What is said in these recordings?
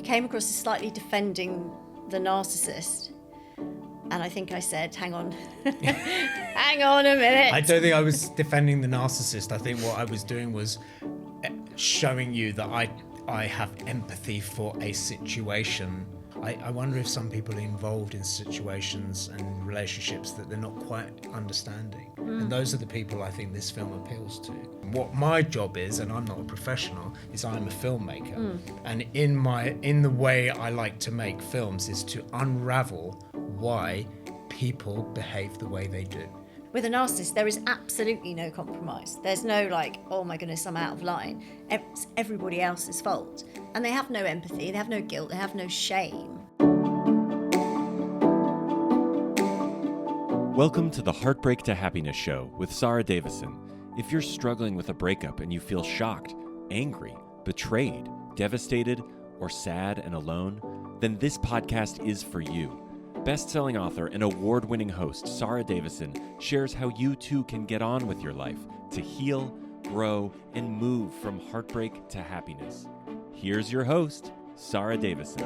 you came across as slightly defending the narcissist. And I think I said, hang on, hang on a minute. I don't think I was defending the narcissist. I think what I was doing was showing you that I have empathy for a situation. I wonder if some people are involved in situations and relationships that they're not quite understanding. And those are the people I think this film appeals to. What my job is, and I'm not a professional, is I'm a filmmaker. And in the way I like to make films is to unravel why people behave the way they do. With a narcissist, there is absolutely no compromise. There's no like, oh my goodness, I'm out of line. It's everybody else's fault. And they have no empathy, they have no guilt, they have no shame. Welcome to the Heartbreak to Happiness show with Sarah Davison. If you're struggling with a breakup and you feel shocked, angry, betrayed, devastated, or sad and alone, then this podcast is for you. Best-selling author and award-winning host Sarah Davison shares how you too can get on with your life to heal, grow, and move from heartbreak to happiness. Here's your host, Sarah Davison.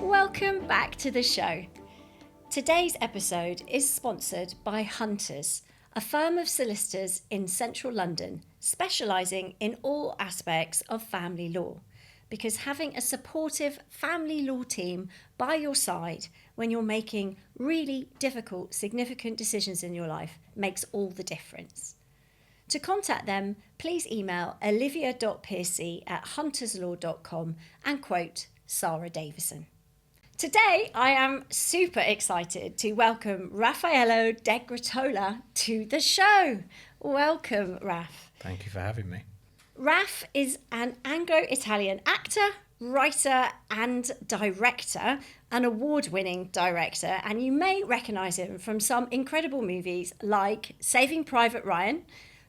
Welcome back to the show. Today's episode is sponsored by Hunters, a firm of solicitors in central London specialising in all aspects of family law. Because having a supportive family law team by your side when you're making really difficult, significant decisions in your life makes all the difference. To contact them, please email olivia.piercy@hunterslaw.com and quote Sarah Davison. Today, I am super excited to welcome Raffaello Degruttola to the show. Welcome, Raf. Thank you for having me. Raf is an Anglo-Italian actor, writer and director, an award-winning director, and you may recognise him from some incredible movies like Saving Private Ryan,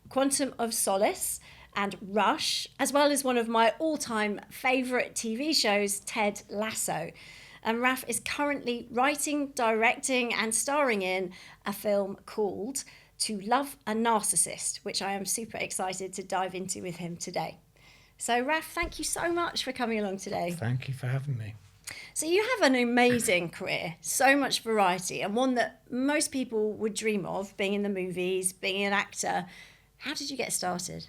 Quantum of Solace and Rush, as well as one of my all-time favourite TV shows, Ted Lasso. And Raf is currently writing, directing and starring in a film called To Love a Narcissist, which I am super excited to dive into with him today. So Raf, thank you so much for coming along today. Thank you for having me. So you have an amazing career, so much variety, and one that most people would dream of, being in the movies, being an actor. How did you get started?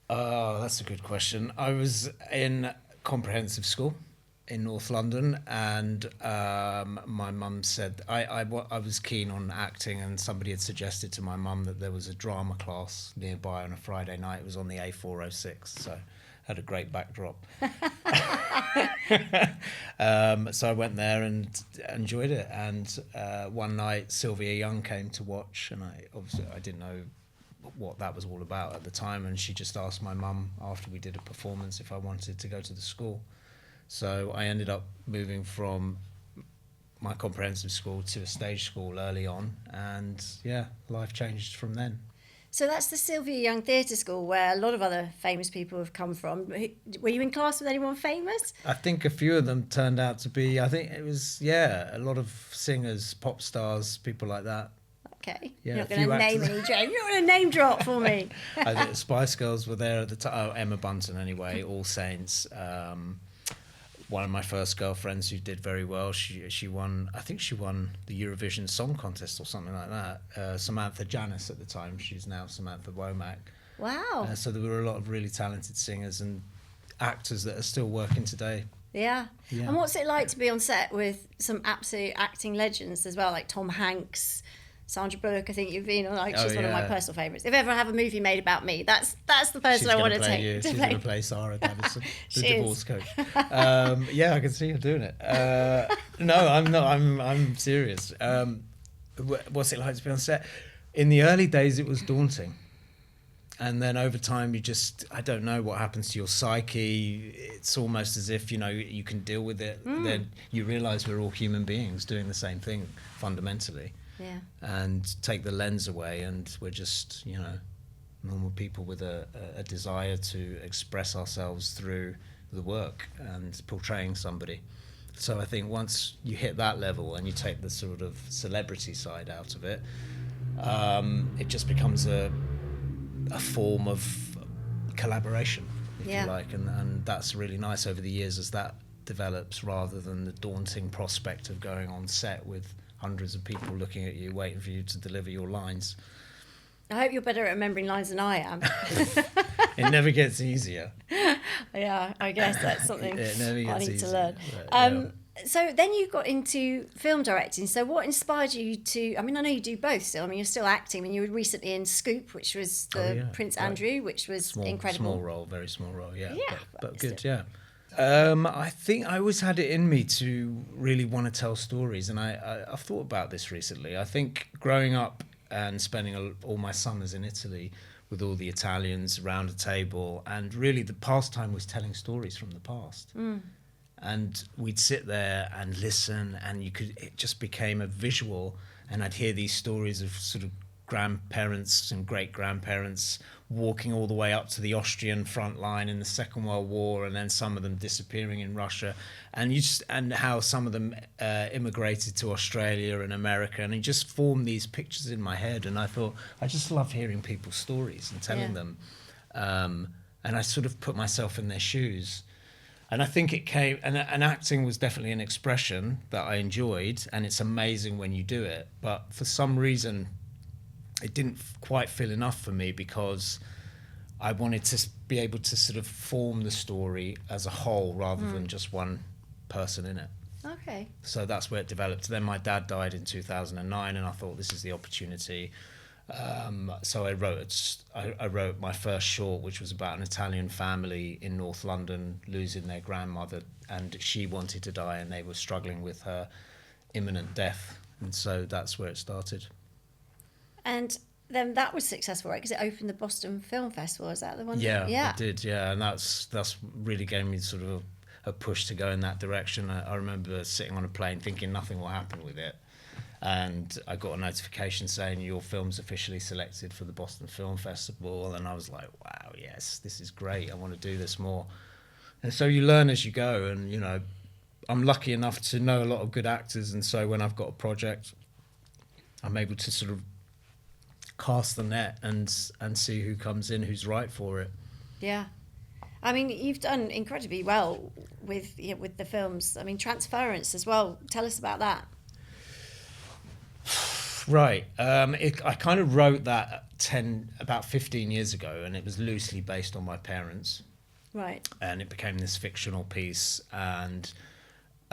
Oh, that's a good question. I was in comprehensive school in North London, and my mum said I was keen on acting, and somebody had suggested to my mum that there was a drama class nearby on a Friday night. It was on the A406, so had a great backdrop. So I went there and enjoyed it, and one night Sylvia Young came to watch, and I didn't know what that was all about at the time, and she just asked my mum after we did a performance if I wanted to go to the school. So I ended up moving from my comprehensive school to a stage school early on, and yeah, life changed from then. So that's the Sylvia Young Theatre School where a lot of other famous people have come from. Were you in class with anyone famous? I think a few of them turned out to be, I think it was, a lot of singers, pop stars, people like that. Okay. Yeah, You're not going to name any, Jane. You're not going to name drop for me. I think the Spice Girls were there at the time. Oh, Emma Bunton anyway, All Saints. One of my first girlfriends who did very well, she won, I think she won the Eurovision Song Contest or something like that. Samantha Janus at the time, she's now Samantha Womack. Wow. So there were a lot of really talented singers and actors that are still working today. Yeah. And what's it like to be on set with some absolute acting legends as well, like Tom Hanks, Sandra Bullock? I think you've been on, she's one of my personal favourites. If ever I have a movie made about me, that's the person I want to take. She's going to play Sarah Davison, the divorce coach. Yeah, I can see her doing it. No, I'm not. I'm serious. What's it like to be on set? In the early days, it was daunting. And then over time, I don't know what happens to your psyche. It's almost as if, you can deal with it. Then you realise we're all human beings doing the same thing fundamentally. Yeah. And take the lens away, and we're just, normal people with a desire to express ourselves through the work and portraying somebody. So I think once you hit that level and you take the sort of celebrity side out of it, it just becomes a form of collaboration, Yeah. you like, and that's really nice over the years as that develops, rather than the daunting prospect of going on set with hundreds of people looking at you, waiting for you to deliver your lines. I hope you're better at remembering lines than I am. It never gets easier. Yeah, I guess that's something It never I gets need easier. to learn. Yeah. So then you got into film directing. So what inspired you to? I mean, I know you do both still. I mean, you're still acting. I mean, you were recently in Scoop, which was the Prince Andrew, which was incredible. Small role, very small role, yeah. Yeah, but good, yeah. I think I always had it in me to really want to tell stories, and I've thought about this recently. I think growing up and spending all my summers in Italy with all the Italians around a table, and really the pastime was telling stories from the past. And we'd sit there and listen, and it just became a visual, and I'd hear these stories of sort of grandparents and great-grandparents walking all the way up to the Austrian front line in the Second World War, and then some of them disappearing in Russia, and how some of them immigrated to Australia and America, and it just formed these pictures in my head. And I thought, I just love hearing people's stories and telling them, and I sort of put myself in their shoes. And I think it came, and acting was definitely an expression that I enjoyed, and it's amazing when you do it. But for some reason, it didn't quite feel enough for me, because I wanted to be able to sort of form the story as a whole rather than just one person in it. Okay. So that's where it developed. Then my dad died in 2009, and I thought, this is the opportunity. So I wrote my first short, which was about an Italian family in North London losing their grandmother, and she wanted to die, and they were struggling with her imminent death. And so that's where it started. And then that was successful, right? Because it opened the Boston Film Festival. Is that the one? Yeah, it did. Yeah, and that's really gave me sort of a push to go in that direction. I remember sitting on a plane thinking nothing will happen with it, and I got a notification saying your film's officially selected for the Boston Film Festival, and I was like, wow, yes, this is great. I want to do this more. And so you learn as you go, and you know, I'm lucky enough to know a lot of good actors, and so when I've got a project, I'm able to sort of cast the net and see who comes in, who's right for it. Yeah. I mean, you've done incredibly well with the films. I mean, Transference as well. Tell us about that. Right. I kind of wrote that about 15 years ago, and it was loosely based on my parents. Right. And it became this fictional piece, and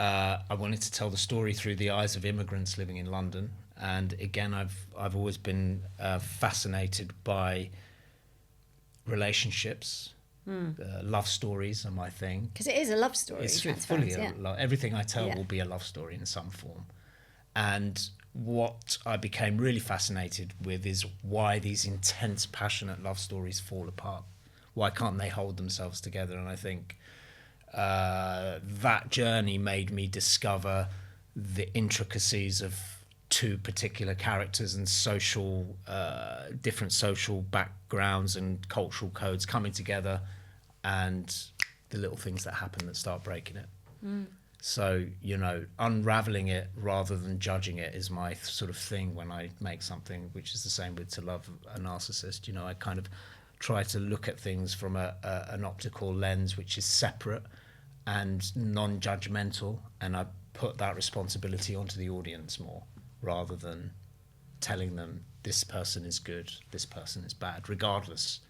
I wanted to tell the story through the eyes of immigrants living in London. And again, I've always been fascinated by relationships. Love stories are my thing. Because it is a love story. It's fully everything I tell will be a love story in some form. And what I became really fascinated with is why these intense, passionate love stories fall apart. Why can't they hold themselves together? And I think that journey made me discover the intricacies of two particular characters and different social backgrounds and cultural codes coming together, and the little things that happen that start breaking it. So, you know, unraveling it rather than judging it is my sort of thing when I make something, which is the same with To Love a Narcissist. You know, I kind of try to look at things from an optical lens which is separate and non-judgmental, and I put that responsibility onto the audience more, rather than telling them this person is good, this person is bad, regardless.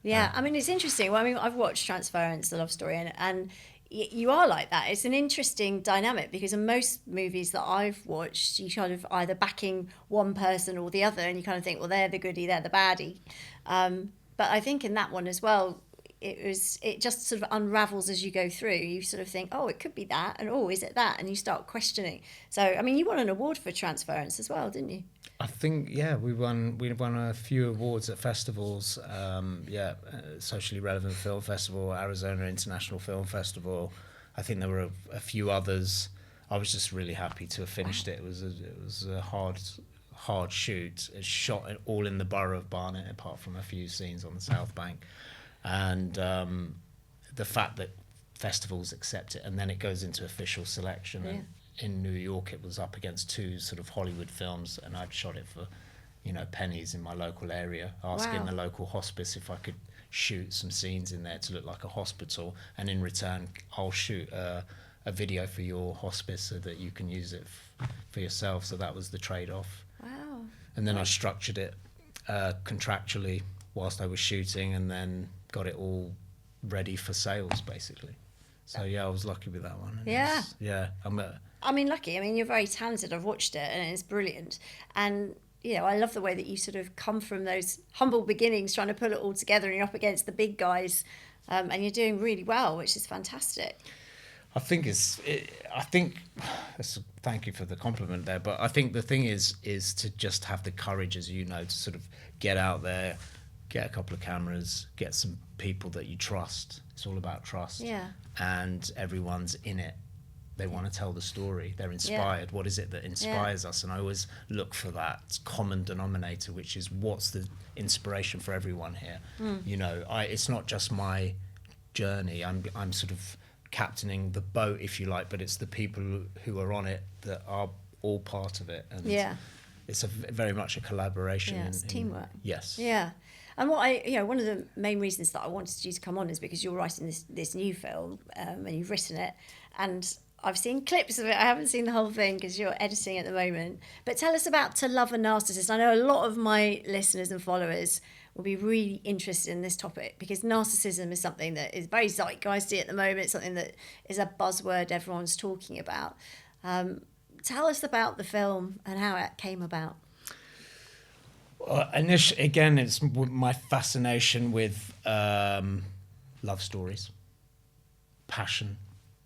Yeah, I mean, it's interesting. Well, I mean, I've watched Transference, the love story, and you are like that. It's an interesting dynamic, because in most movies that I've watched, you kind of either backing one person or the other, and you kind of think, well, they're the goodie, they're the baddie. But I think in that one as well, it just sort of unravels as you go through. You sort of think, oh, it could be that, and oh, is it that? And you start questioning. So, I mean, you won an award for Transference as well, didn't you? I think, yeah, we won a few awards at festivals. Socially Relevant Film Festival, Arizona International Film Festival. I think there were a few others. I was just really happy to have finished it. It was a hard shoot. It's shot all in the borough of Barnet, apart from a few scenes on the South Bank. And the fact that festivals accept it, and then it goes into official selection. Yeah. And in New York, it was up against two sort of Hollywood films, and I'd shot it for, pennies in my local area, asking the local hospice if I could shoot some scenes in there to look like a hospital, and in return I'll shoot a video for your hospice so that you can use it for yourself. So that was the trade-off. Wow. And then I structured it contractually whilst I was shooting, and then got it all ready for sales, basically. So yeah, I was lucky with that one. And Yeah. I mean, lucky. I mean, you're very talented. I've watched it and it's brilliant. And, you know, I love the way that you sort of come from those humble beginnings, trying to pull it all together, and you're up against the big guys, and you're doing really well, which is fantastic. Thank you for the compliment there, but I think the thing is to just have the courage, as you know, to sort of get out there, get a couple of cameras, get some people that you trust. It's all about trust. Yeah. And everyone's in it. They want to tell the story. They're inspired. Yeah. What is it that inspires us? And I always look for that common denominator, which is what's the inspiration for everyone here. You know, it's not just my journey. I'm sort of captaining the boat, if you like, but it's the people who are on it that are all part of it. And it's very much a collaboration. Yeah, it's teamwork. Yes. Yeah. And one of the main reasons that I wanted you to come on is because you're writing this new film, and you've written it, and I've seen clips of it. I haven't seen the whole thing because you're editing at the moment. But tell us about To Love a Narcissist. I know a lot of my listeners and followers will be really interested in this topic, because narcissism is something that is very zeitgeisty at the moment. It's something that is a buzzword everyone's talking about. Tell us about the film and how it came about. Initially, again, it's my fascination with love stories, passion,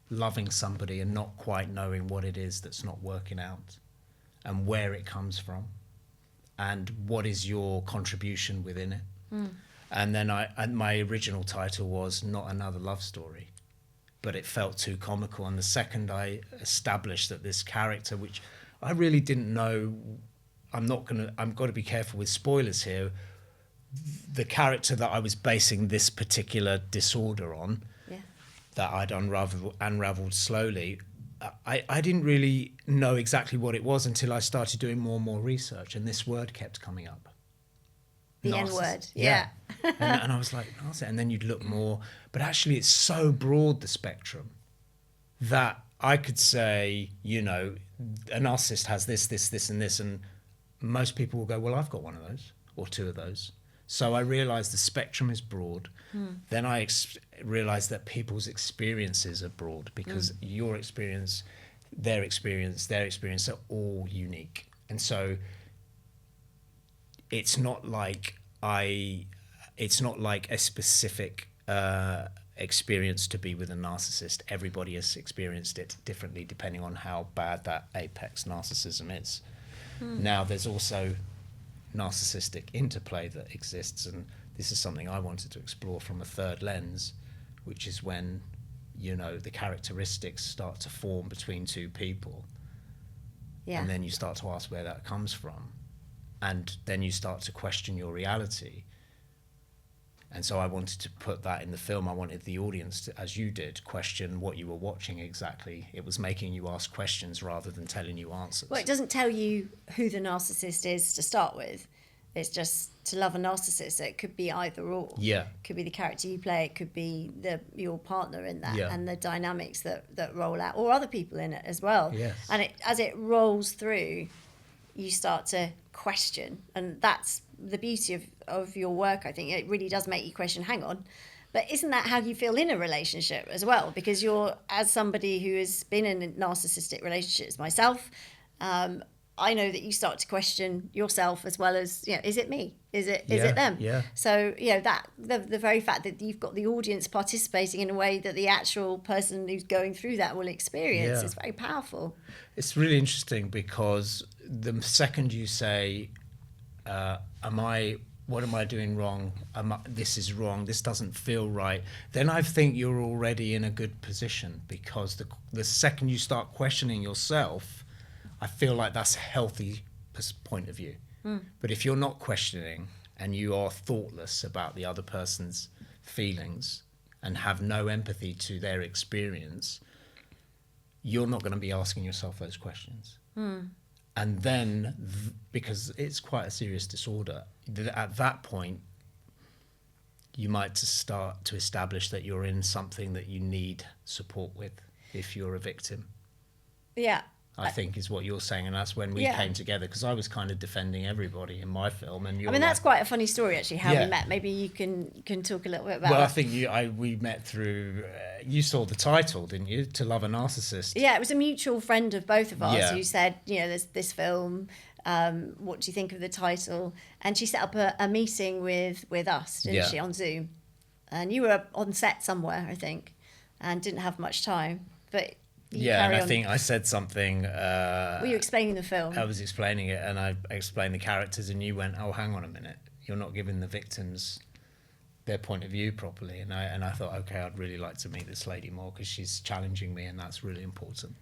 loving somebody and not quite knowing what it is that's not working out, and where it comes from, and what is your contribution within it. And then my original title was Not Another Love Story, but it felt too comical. And the second I established that this character, which I really didn't know, I'm got to be careful with spoilers here, the character that I was basing this particular disorder on, that I'd unraveled slowly, I didn't really know exactly what it was until I started doing more and more research, and this word kept coming up. The N-word, and I was like, and then you'd look more, but actually it's so broad, the spectrum, that I could say, you know, a narcissist has this, and this, and most people will go, well, I've got one of those, or two of those. So I realized the spectrum is broad. Then I realized that people's experiences are broad, because your experience, their experience are all unique. And so it's not like a specific experience to be with a narcissist. Everybody has experienced it differently depending on how bad that apex narcissism is. Now there's also narcissistic interplay that exists, and this is something I wanted to explore from a third lens, which is when, you know, the characteristics start to form between two people, and then you start to ask where that comes from, and then you start to question your reality. And so I wanted to put that in the film. I wanted the audience to, as you did, question what you were watching exactly. It was making you ask questions rather than telling you answers. Well, it doesn't tell you who the narcissist is to start with. It's just To Love a Narcissist. So it could be either or. Yeah. It could be the character you play. It could be your partner in that, and the dynamics that roll out, or other people in it as well. Yes. And as it rolls through, you start to question, and that's the beauty of your work. I think it really does make you question, hang on, but isn't that how you feel in a relationship as well? Because you're, as somebody who has been in narcissistic relationships myself, I know that you start to question yourself as well as, you know, is it me? Is it them? Yeah. So, you know, that the very fact that you've got the audience participating in a way that the actual person who's going through that will experience is very powerful. It's really interesting, because the second you say, what am I doing wrong? This is wrong. This doesn't feel right. Then I think you're already in a good position, because the second you start questioning yourself, I feel like that's a healthy point of view. But if you're not questioning and you are thoughtless about the other person's feelings and have no empathy to their experience, you're not going to be asking yourself those questions. And then, because it's quite a serious disorder, at that point, you might to start to establish that you're in something that you need support with if you're a victim. Yeah. I think is what you're saying, and that's when we came together, because I was kind of defending everybody in my film, and that's quite a funny story actually, how Yeah. we met. Maybe you can talk a little bit about Well, that. I think we met through. You saw the title, didn't you? To Love a Narcissist. Yeah, it was a mutual friend of both of ours Yeah. who said, there's this film. What do you think of the title? And she set up a meeting with us, didn't she, on Zoom? And you were on set somewhere, I think, and didn't have much time, but. And I think I said something. Were you explaining the film? I was explaining it, and I explained the characters, and you went, "Oh, hang on a minute, you're not giving the victims their point of view properly." And I thought, okay, I'd really like to meet this lady more because she's challenging me, and that's really important.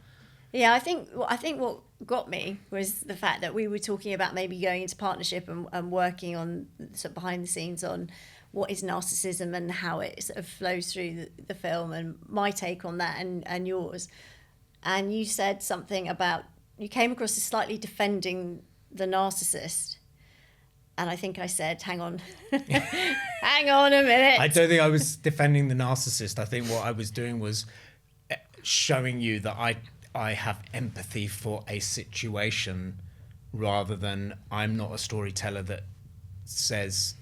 Yeah, I think what got me was the fact that we were talking about maybe going into partnership and working on sort of behind the scenes on what is narcissism and how it sort of flows through the film, and my take on that and yours. And you said something about, you came across as slightly defending the narcissist. And I think I said, hang on, hang on a minute. I don't think I was defending the narcissist. I think what I was doing was showing you that I have empathy for a situation, rather than I'm not a storyteller that says,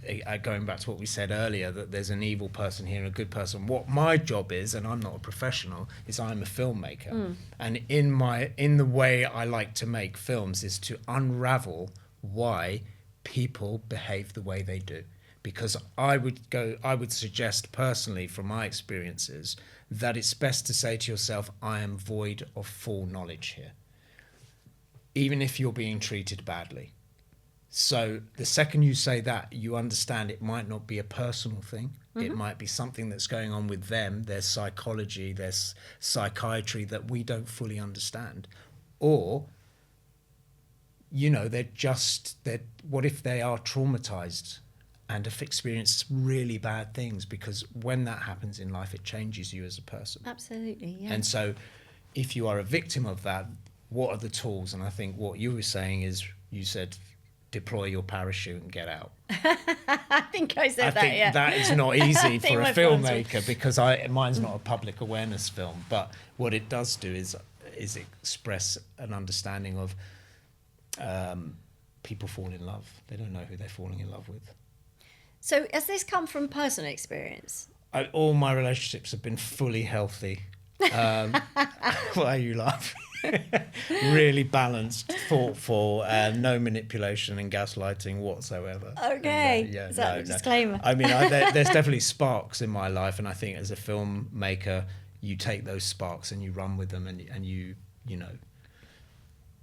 going back to what we said earlier, that there's an evil person here and a good person. What my job is, and I'm not a professional, is I'm a filmmaker. And in the way I like to make films is to unravel why people behave the way they do. Because I would suggest personally, from my experiences, that it's best to say to yourself, I am void of full knowledge here, even if you're being treated badly. So the second you say that, you understand it might not be a personal thing. It might be something that's going on with them, their psychology, their psychiatry that we don't fully understand. Or, what if they are traumatized and have experienced really bad things? Because when that happens in life, it changes you as a person. Absolutely, yeah. And so if you are a victim of that, what are the tools? And I think what you were saying is, you said, deploy your parachute and get out. I think I said I think that is not easy for a filmmaker, because mine's not a public awareness film. But what it does do is express an understanding of people fall in love. They don't know who they're falling in love with. So has this come from personal experience? All my relationships have been fully healthy. Why are you laughing? Really balanced, thoughtful, no manipulation and gaslighting whatsoever. Okay, And, is that a disclaimer? I mean, there's definitely sparks in my life, and I think as a filmmaker, you take those sparks and you run with them, and you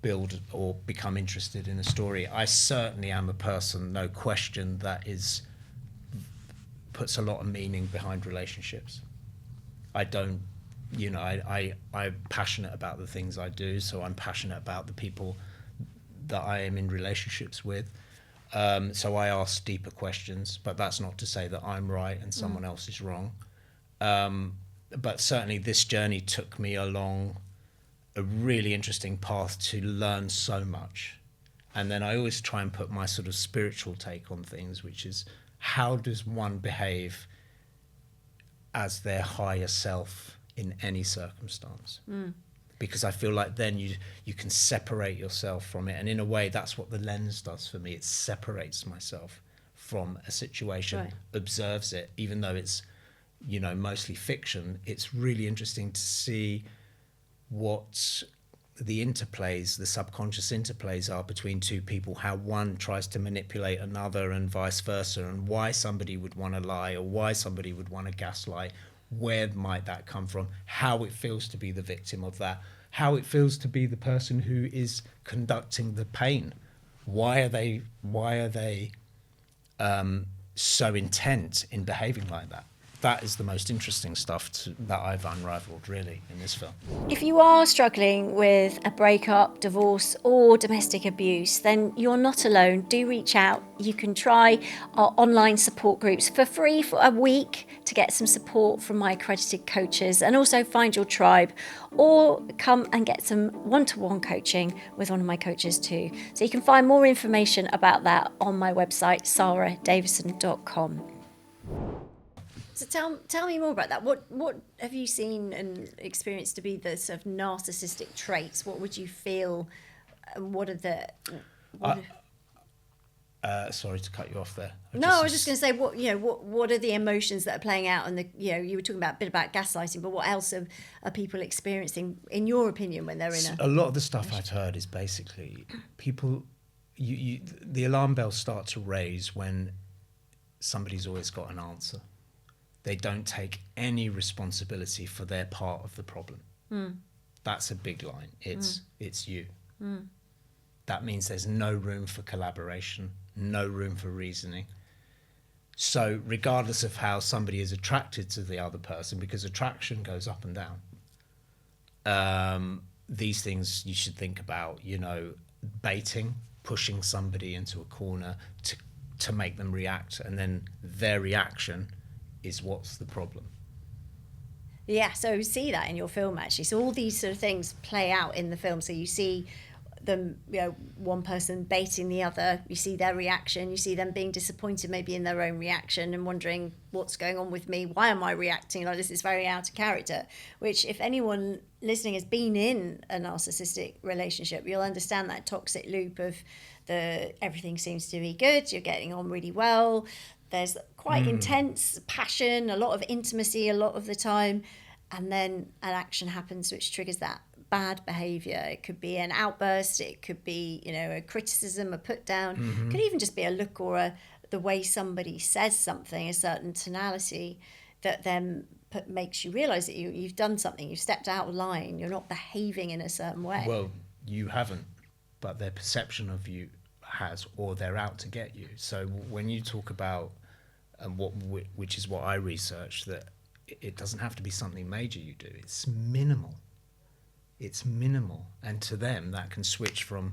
build or become interested in a story. I certainly am a person, no question, that puts a lot of meaning behind relationships. I don't. I'm passionate about the things I do, so I'm passionate about the people that I am in relationships with. So I ask deeper questions, but that's not to say that I'm right and someone else is wrong. But certainly this journey took me along a really interesting path to learn so much. And then I always try and put my sort of spiritual take on things, which is, how does one behave as their higher self in any circumstance? Because I feel like then you can separate yourself from it, and in a way that's what the lens does for me. It separates myself from a situation, right. Observes it, even though it's mostly fiction. It's really interesting to see what the interplays, the subconscious interplays are between two people, how one tries to manipulate another and vice versa, and why somebody would want to lie or why somebody would want to gaslight. Where might that come from? How it feels to be the victim of that? How it feels to be the person who is conducting the pain? Why are they so intent in behaving like that? That is the most interesting stuff that I've unraveled, really, in this film. If you are struggling with a breakup, divorce, or domestic abuse, then you're not alone. Do reach out. You can try our online support groups for free for a week to get some support from my accredited coaches, and also find your tribe, or come and get some one-to-one coaching with one of my coaches too. So you can find more information about that on my website, saradavison.com. So tell me more about that. What have you seen and experienced to be the sort of narcissistic traits? What would you feel? What are the? Sorry to cut you off there. I was just going to say what are the emotions that are playing out, and you were talking about a bit about gaslighting, but what else are people experiencing, in your opinion, when they're in a lot of the stuff I've heard is basically people. The alarm bells start to raise when somebody's always got an answer. They don't take any responsibility for their part of the problem. That's a big line. It's you. That means there's no room for collaboration, no room for reasoning. So regardless of how somebody is attracted to the other person, because attraction goes up and down, these things you should think about, baiting, pushing somebody into a corner to make them react, and then their reaction is what's the problem. Yeah, so you see that in your film, actually. So all these sort of things play out in the film. So you see them, one person baiting the other, you see their reaction, you see them being disappointed maybe in their own reaction and wondering what's going on with me, why am I reacting like this? Is very out of character, which if anyone listening has been in a narcissistic relationship, you'll understand that toxic loop of everything seems to be good, you're getting on really well, there's quite intense passion, a lot of intimacy a lot of the time, and then an action happens which triggers that bad behavior. It could be an outburst, it could be a criticism, a put down, it could even just be a look or the way somebody says something, a certain tonality that then makes you realize that you've done something, you've stepped out of line, you're not behaving in a certain way. Well, you haven't, but their perception of you has, or they're out to get you. So when you talk about which is what I researched, that it doesn't have to be something major you do, it's minimal, and to them that can switch from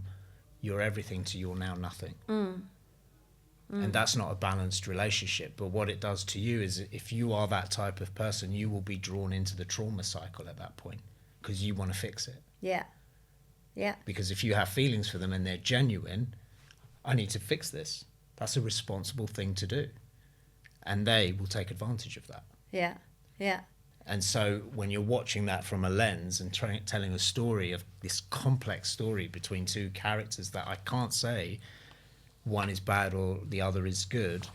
you're everything to you're now nothing. And that's not a balanced relationship. But what it does to you is, if you are that type of person, you will be drawn into the trauma cycle at that point because you want to fix it. Yeah. Because if you have feelings for them and they're genuine, I need to fix this. That's a responsible thing to do. And they will take advantage of that. Yeah. And so when you're watching that from a lens and telling a story of this complex story between two characters that I can't say one is bad or the other is good,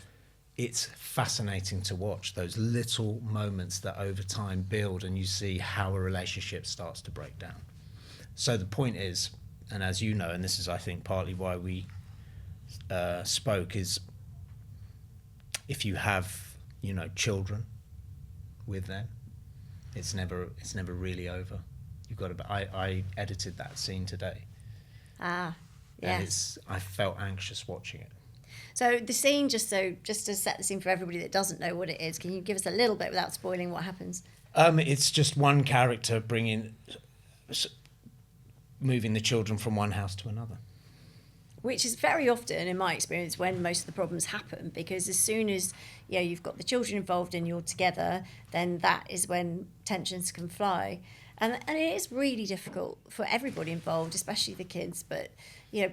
it's fascinating to watch those little moments that over time build, and you see how a relationship starts to break down. So the point is, and as you know, and this is I think partly why we spoke, is if you have children with them, it's never really over. You've got to. I edited that scene today. Yeah. And I felt anxious watching it. So the scene, just to set the scene for everybody that doesn't know what it is, can you give us a little bit without spoiling what happens? It's just one character moving the children from one house to another. Which is very often, in my experience, when most of the problems happen, because as soon as you've got the children involved and you're together, then that is when tensions can fly. And it is really difficult for everybody involved, especially the kids. But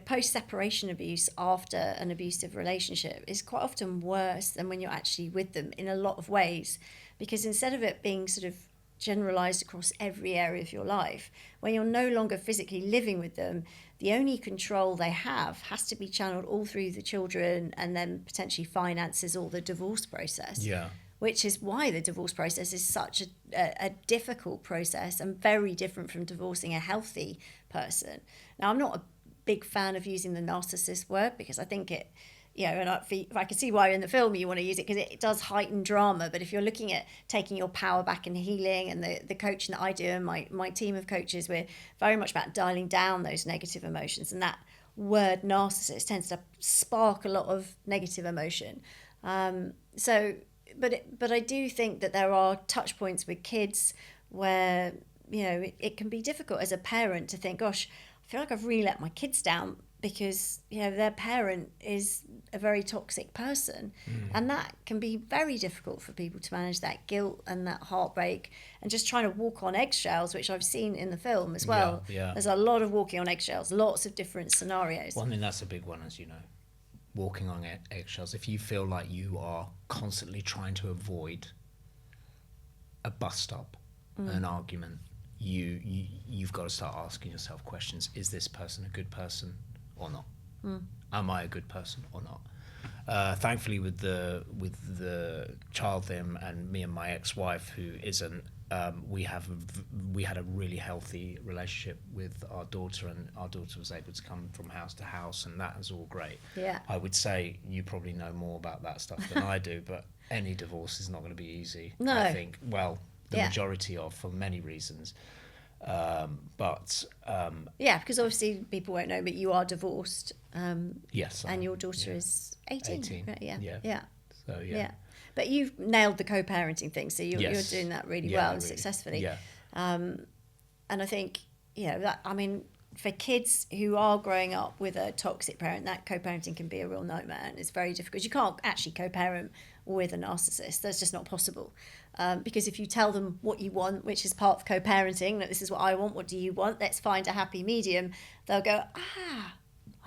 post-separation abuse after an abusive relationship is quite often worse than when you're actually with them in a lot of ways, because instead of it being sort of generalized across every area of your life, when you're no longer physically living with them, the only control they have has to be channeled all through the children, and then potentially finances all the divorce process. Yeah. Which is why the divorce process is such a difficult process and very different from divorcing a healthy person. Now, I'm not a big fan of using the narcissist word, because I think it, and if I can see why in the film you want to use it, because it does heighten drama. But if you're looking at taking your power back and healing, and the coaching that I do and my team of coaches, we're very much about dialing down those negative emotions. And that word narcissist tends to spark a lot of negative emotion. But I do think that there are touch points with kids where, it can be difficult as a parent to think, gosh, I feel like I've really let my kids down because, their parent is a very toxic person. And that can be very difficult for people to manage, that guilt and that heartbreak, and just trying to walk on eggshells, which I've seen in the film as well. Yeah. There's a lot of walking on eggshells, lots of different scenarios. Well, I mean, that's a big one, as you know. Walking on eggshells. If you feel like you are constantly trying to avoid a bus stop, an argument, you've got to start asking yourself questions. Is this person a good person or not? Am I a good person or not? Thankfully, with the child thing, and me and my ex-wife, who isn't, we had a really healthy relationship with our daughter, and our daughter was able to come from house to house, and that was all great. Yeah. I would say you probably know more about that stuff than I do, but any divorce is not going to be easy. No. I think, well, the Yeah. majority of, for many reasons. Yeah, because obviously people won't know, but you are divorced. Yes. And your daughter is 18. 18. Right? Yeah. Yeah. Yeah. So, yeah. Yeah. But you've nailed the co-parenting thing, so you're Yes. doing that really Yeah, well and really. successfully. Yeah. And I think, for kids who are growing up with a toxic parent, that co-parenting can be a real nightmare, and it's very difficult. You can't actually co-parent with a narcissist. That's just not possible. Because if you tell them what you want, which is part of co-parenting, that this is what I want, what do you want? Let's find a happy medium. They'll go,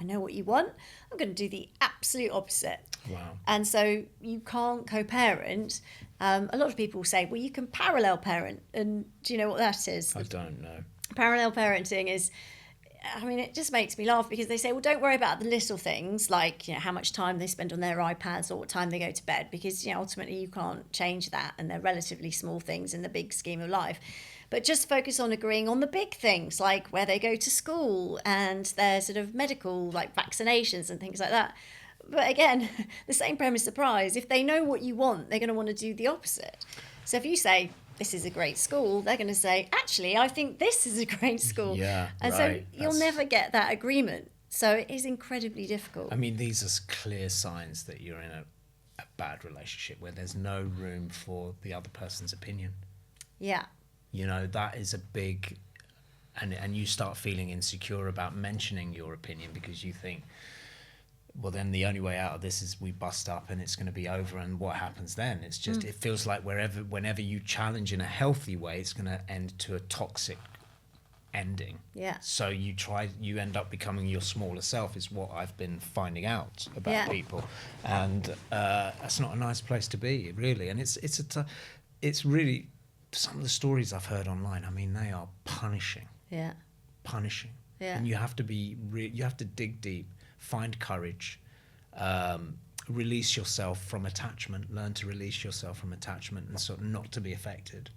I know what you want. I'm going to do the absolute opposite. Wow. And so you can't co-parent. A lot of people say, well, you can parallel parent. And do you know what that is? I don't know. Parallel parenting is, it just makes me laugh, because they say, well, don't worry about the little things, like, how much time they spend on their iPads or what time they go to bed, because, ultimately you can't change that, and they're relatively small things in the big scheme of life. But just focus on agreeing on the big things, like where they go to school and their sort of medical, like vaccinations and things like that. But again, the same premise applies. If they know what you want, they're going to want to do the opposite. So if you say, this is a great school, they're going to say, actually, I think this is a great school. Yeah, and right. so you'll never get that agreement. So it is incredibly difficult. I mean, these are clear signs that you're in a bad relationship where there's no room for the other person's opinion. Yeah. That is a big, and you start feeling insecure about mentioning your opinion, because you think, well, then the only way out of this is we bust up and it's going to be over, and what happens then? It's just, it feels like whenever you challenge in a healthy way, it's going to end to a toxic ending. Yeah. So you end up becoming your smaller self, is what I've been finding out about Yeah. people, and that's not a nice place to be, really. And it's really, some of the stories I've heard online, they are punishing. Yeah. Yeah. And you have to you have to dig deep, find courage, release yourself from attachment, learn to release yourself from attachment, and sort of not to be affected.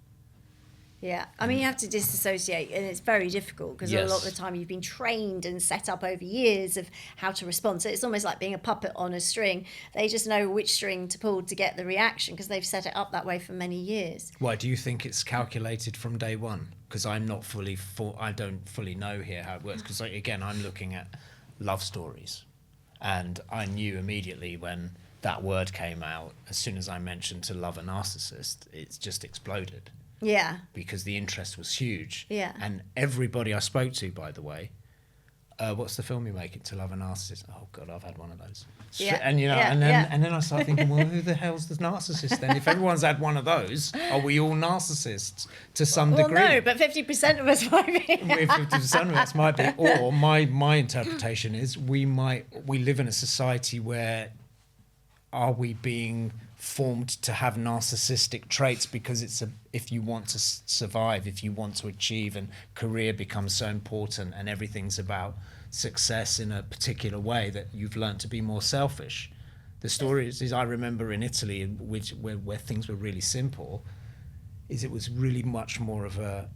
Yeah, you have to disassociate, and it's very difficult, because Yes. a lot of the time you've been trained and set up over years of how to respond. So it's almost like being a puppet on a string. They just know which string to pull to get the reaction, because they've set it up that way for many years. Why do you think it's calculated from day one? Because I'm not I don't fully know here how it works. Because again, I'm looking at love stories, and I knew immediately when that word came out. As soon as I mentioned to love a narcissist, it's just exploded. Yeah. Because the interest was huge. Yeah. And everybody I spoke to, by the way, what's the film you're making, To Love a Narcissist? Oh God, I've had one of those. Yeah. And Yeah. and then I started thinking, well, who the hell's the narcissist then? If everyone's had one of those, are we all narcissists to some Well, degree? no, but 50% of us might be. If 50% of us might be. Or my interpretation is we live in a society where, are we being formed to have narcissistic traits because if you want to survive, if you want to achieve, and career becomes so important and everything's about success in a particular way, that you've learned to be more selfish. The story is I remember in Italy, where things were really simple, it was really much more of a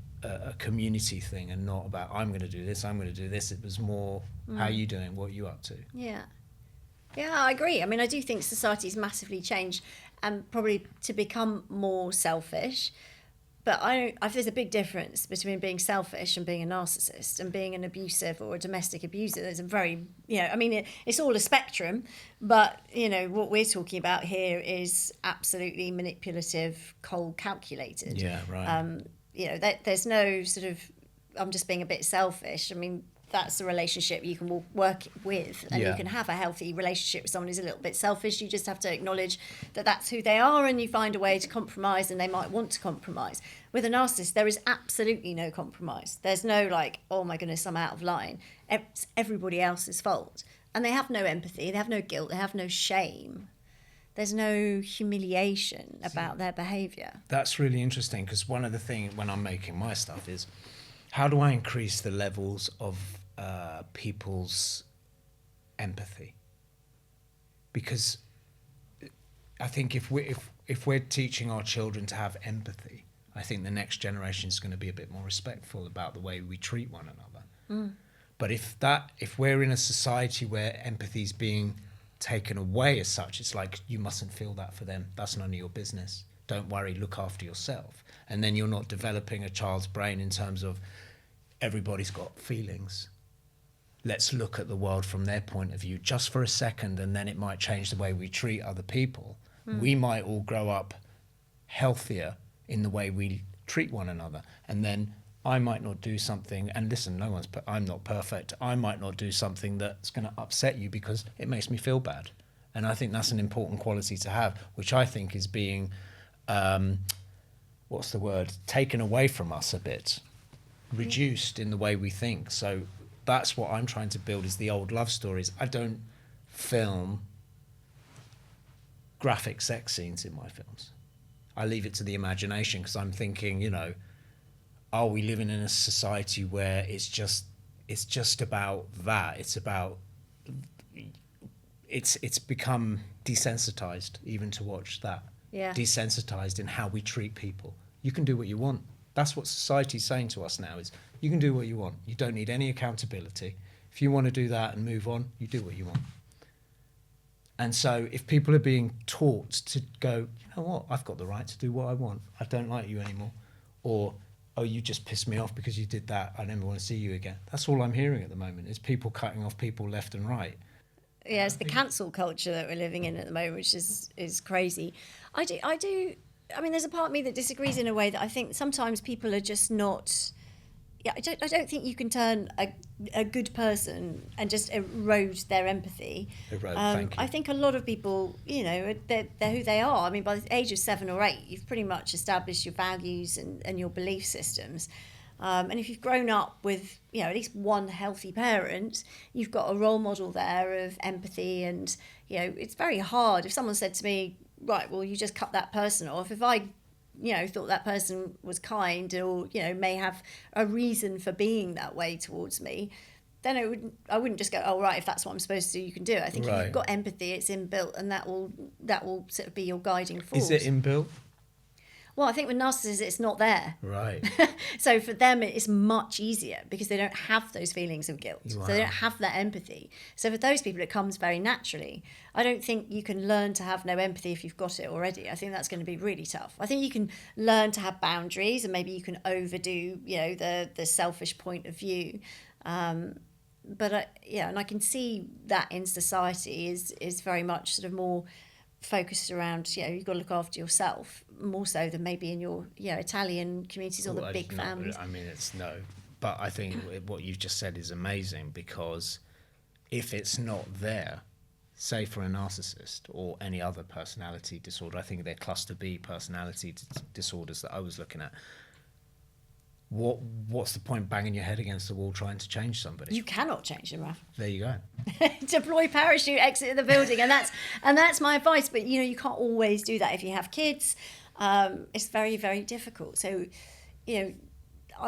community thing, and not about I'm going to do this, I'm going to do this. It was more, how are you doing, what are you up to? Yeah, I agree. I do think society's massively changed, and probably to become more selfish. But I think there's a big difference between being selfish and being a narcissist, and being an abusive or a domestic abuser. There's a very, it's all a spectrum. But, what we're talking about here is absolutely manipulative, cold, calculated. Yeah, right. There's no sort of, I'm just being a bit selfish. That's a relationship you can work with, and you can have a healthy relationship with someone who's a little bit selfish. You just have to acknowledge that that's who they are, and you find a way to compromise, and they might want to compromise. With a narcissist, there is absolutely no compromise. There's no like, oh my goodness, I'm out of line. It's everybody else's fault. And they have no empathy, they have no guilt, they have no shame. There's no humiliation about their behaviour. That's really interesting, because one of the things when I'm making my stuff is, how do I increase the levels of people's empathy? Because I think if we're teaching our children to have empathy, I think the next generation is going to be a bit more respectful about the way we treat one another. But if we're in a society where empathy is being taken away as such, it's like, you mustn't feel that for them. That's none of your business. Don't worry, look after yourself. And then you're not developing a child's brain in terms of everybody's got feelings. Let's look at the world from their point of view just for a second, and then it might change the way we treat other people. We might all grow up healthier in the way we treat one another. And then I might not do something, and listen, I'm not perfect. I might not do something that's going to upset you because it makes me feel bad. And I think that's an important quality to have, which I think is being, taken away from us a bit, reduced in the way we think. So that's what I'm trying to build, is the old love stories. I don't film graphic sex scenes in my films. I leave it to the imagination, because I'm thinking, are we living in a society where it's just about that? It's become desensitized even to watch that. Yeah. Desensitized in how we treat people. You can do what you want. That's what society's saying to us now, is you can do what you want. You don't need any accountability. If you want to do that and move on, you do what you want. And so if people are being taught to go, you know what, I've got the right to do what I want. I don't like you anymore. Or, oh, you just pissed me off because you did that. I never want to see you again. That's all I'm hearing at the moment, is people cutting off people left and right. Yeah, it's the cancel culture that we're living in at the moment, which is crazy. I mean, there's a part of me that disagrees in a way that I think sometimes people are just not. Yeah, I don't think you can turn a good person and just erode their empathy. Thank you. I think a lot of people, they're who they are. I mean, by the age of 7 or 8, you've pretty much established your values and your belief systems. And if you've grown up with, at least one healthy parent, you've got a role model there of empathy. And, it's very hard. If someone said to me, right, well, you just cut that person off. If I thought that person was kind or, may have a reason for being that way towards me, then I wouldn't just go, oh, right, if that's what I'm supposed to do, you can do it. I think if you've got empathy, it's inbuilt, and that will sort of be your guiding force. Is it inbuilt? Well, I think with narcissists, it's not there. Right. So for them, it's much easier because they don't have those feelings of guilt. Wow. So they don't have that empathy. So for those people, it comes very naturally. I don't think you can learn to have no empathy if you've got it already. I think that's going to be really tough. I think you can learn to have boundaries, and maybe you can overdo, the selfish point of view. But and I can see that in society is very much sort of more focused around, you've got to look after yourself more so than maybe in your Italian communities or the big families. I mean, it's no. But I think what you've just said is amazing, because if it's not there, say for a narcissist or any other personality disorder, I think they're cluster B personality disorders that I was looking at, what's the point banging your head against the wall trying to change somebody? You cannot change them, Raf. There you go. Deploy parachute, exit the building, and that's my advice. But you can't always do that if you have kids. It's very, very difficult. So, I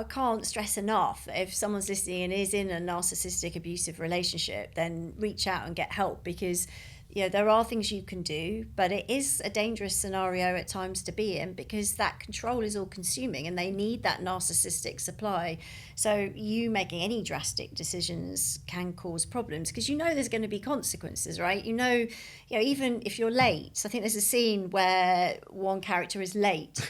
can't stress enough that if someone's listening and is in a narcissistic abusive relationship, then reach out and get help, because there are things you can do, but it is a dangerous scenario at times to be in, because that control is all consuming and they need that narcissistic supply. So you making any drastic decisions can cause problems, because there's going to be consequences, right? Even if you're late. I think there's a scene where one character is late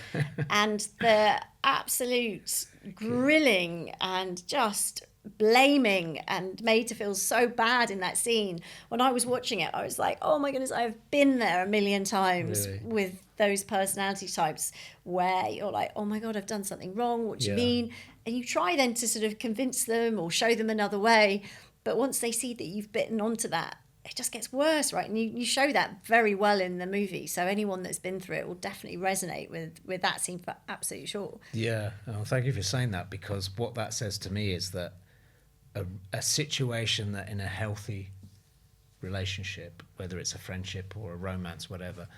and the absolute grilling and just blaming and made to feel so bad in that scene. When I was watching it, I was like, oh my goodness, I've been there a million times. Really? With those personality types where you're like, oh my God, I've done something wrong. What do you mean? And you try then to sort of convince them or show them another way. But once they see that you've bitten onto that, it just gets worse, right? And you show that very well in the movie. So anyone that's been through it will definitely resonate with that scene for absolutely sure. Yeah. Oh, thank you for saying that, because what that says to me is that a situation that in a healthy relationship, whether it's a friendship or a romance, whatever,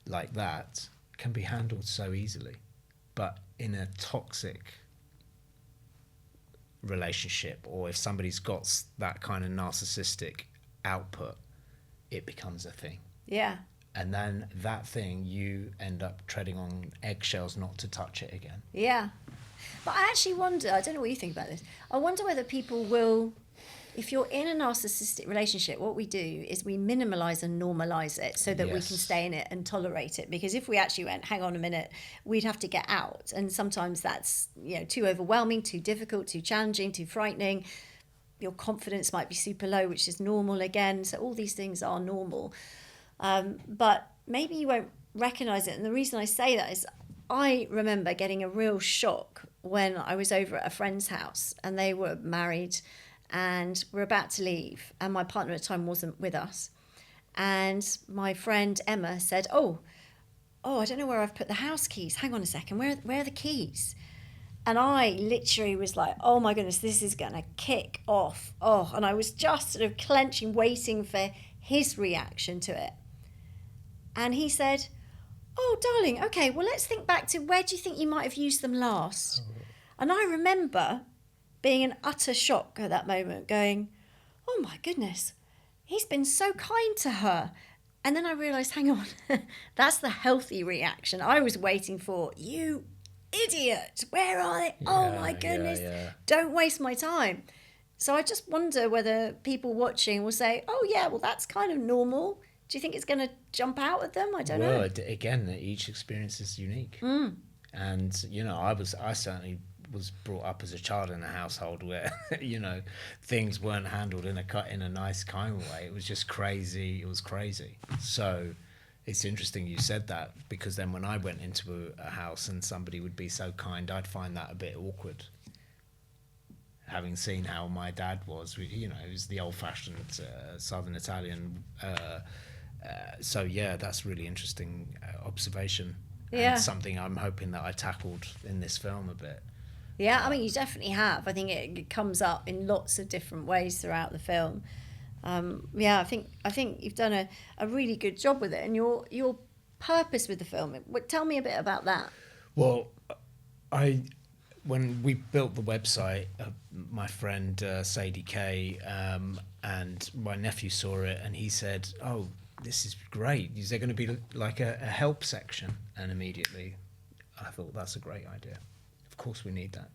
like that, can be handled so easily. But in a toxic relationship, or if somebody's got that kind of narcissistic output, it becomes a thing. Yeah. And then that thing, you end up treading on eggshells not to touch it again. Yeah. But I actually wonder, I don't know what you think about this, I wonder whether people will, if you're in a narcissistic relationship, what we do is we minimize and normalize it so that we can stay in it and tolerate it. Because if we actually went, hang on a minute, we'd have to get out. And sometimes that's, too overwhelming, too difficult, too challenging, too frightening. Your confidence might be super low, which is normal again. So all these things are normal. But maybe you won't recognize it. And the reason I say that is I remember getting a real shock when I was over at a friend's house and they were married and were about to leave, and my partner at the time wasn't with us. And my friend Emma said, oh, I don't know where I've put the house keys. Hang on a second, where are the keys? And I literally was like, oh my goodness, this is going to kick off. Oh, and I was just sort of clenching, waiting for his reaction to it. And he said, oh, darling, okay, well, let's think back to where do you think you might have used them last? And I remember being in utter shock at that moment, going, oh my goodness, he's been so kind to her. And then I realised, hang on, that's the healthy reaction. I was waiting for, you idiot, where are they? Oh my goodness, don't waste my time. So I just wonder whether people watching will say, oh yeah, well, that's kind of normal. Do you think it's going to jump out at them? I don't know. Well, again, each experience is unique. And, I certainly was brought up as a child in a household where, things weren't handled in a nice, kind way. It was just crazy. It was crazy. So it's interesting you said that, because then when I went into a house and somebody would be so kind, I'd find that a bit awkward. Having seen how my dad was, he was the old-fashioned Southern Italian. So yeah, that's really interesting observation. Yeah. And something I'm hoping that I tackled in this film a bit. Yeah, I mean, you definitely have. I think it comes up in lots of different ways throughout the film. I think you've done a really good job with it, and your purpose with the film. Tell me a bit about that. Well, when we built the website, my friend Sadie Kay and my nephew saw it, and he said, "Oh, this is great. Is there going to be like a help section?" And immediately, I thought that's a great idea. Of course, we need that.